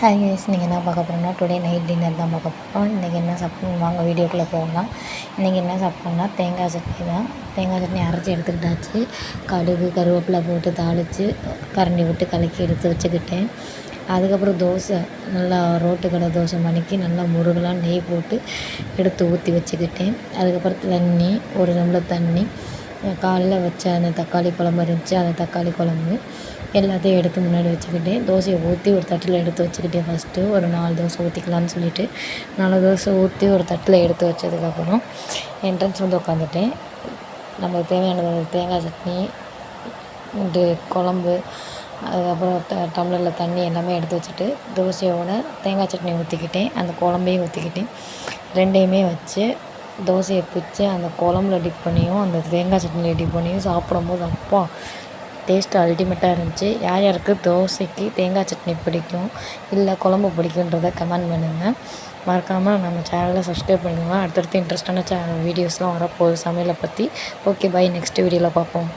Hi guys, இன்றைக்கி என்ன பார்க்க போகிறோம்னா டுடே நைட் டின்னர் தான் பார்க்க போகிறோம். இன்றைக்கி என்ன சாப்பிட்ணும் வாங்க வீடியோக்குள்ளே போகலாம். இன்றைக்கி என்ன சாப்பிட்றோம்னா தேங்காய் சட்னி தான். தேங்காய் சட்னி அரைச்சி எடுத்துக்கிட்டாச்சு. கடுகு கருவேப்பிலை போட்டு தாளித்து கரண்டி விட்டு கலக்கி எடுத்து வச்சுக்கிட்டேன். அதுக்கப்புறம் தோசை நல்லா ரோட்டு கடை தோசை மணிக்கு நல்லா முருகலாம் நெய் போட்டு எடுத்து ஊற்றி வச்சுக்கிட்டேன். அதுக்கப்புறம் தண்ணி, ஒரு டம்ளர் தண்ணி, காலைல வச்ச அந்த தக்காளி குழம்பு இருந்துச்சு, அந்த தக்காளி குழம்பு எல்லாத்தையும் எடுத்து முன்னாடி வச்சுக்கிட்டேன். தோசையை ஊற்றி ஒரு தட்டில் எடுத்து வச்சுக்கிட்டேன். ஃபஸ்ட்டு ஒரு 4 தோசை ஊற்றிக்கலான்னு சொல்லிவிட்டு 4 தோசை ஊற்றி ஒரு தட்டில் எடுத்து வச்சதுக்கப்புறம் என்ட்ரன்ஸ் வந்து உட்காந்துட்டேன். நமக்கு தேவையானது தேங்காய் சட்னி, இது குழம்பு, அதுக்கப்புறம் டம்ளரில் தண்ணி எல்லாமே எடுத்து வச்சுட்டு தோசையோட தேங்காய் சட்னி ஊற்றிக்கிட்டேன். அந்த குழம்பையும் ஊற்றிக்கிட்டேன். ரெண்டையுமே வச்சு தோசையை பிச்சு அந்த குழம்புல டிப் பண்ணியும் அந்த தேங்காய் சட்னியில் டிப் பண்ணியும் சாப்பிடும்போது அப்பா டேஸ்ட்டு அல்டிமேட்டாக இருந்துச்சு. யார் யாருக்கு தோசைக்கு தேங்காய் சட்னி பிடிக்கும் இல்லை குழம்பு பிடிக்குன்றதை கமெண்ட் பண்ணுங்கள். மறக்காமல் நம்ம சேனலை சப்ஸ்கிரைப் பண்ணிக்கோங்க. அடுத்தடுத்து இன்ட்ரெஸ்டான வீடியோஸ்லாம் வரப்போகுது சமையலை பற்றி. Okay, by. நெக்ஸ்ட் வீடியோவில் பார்ப்போம்.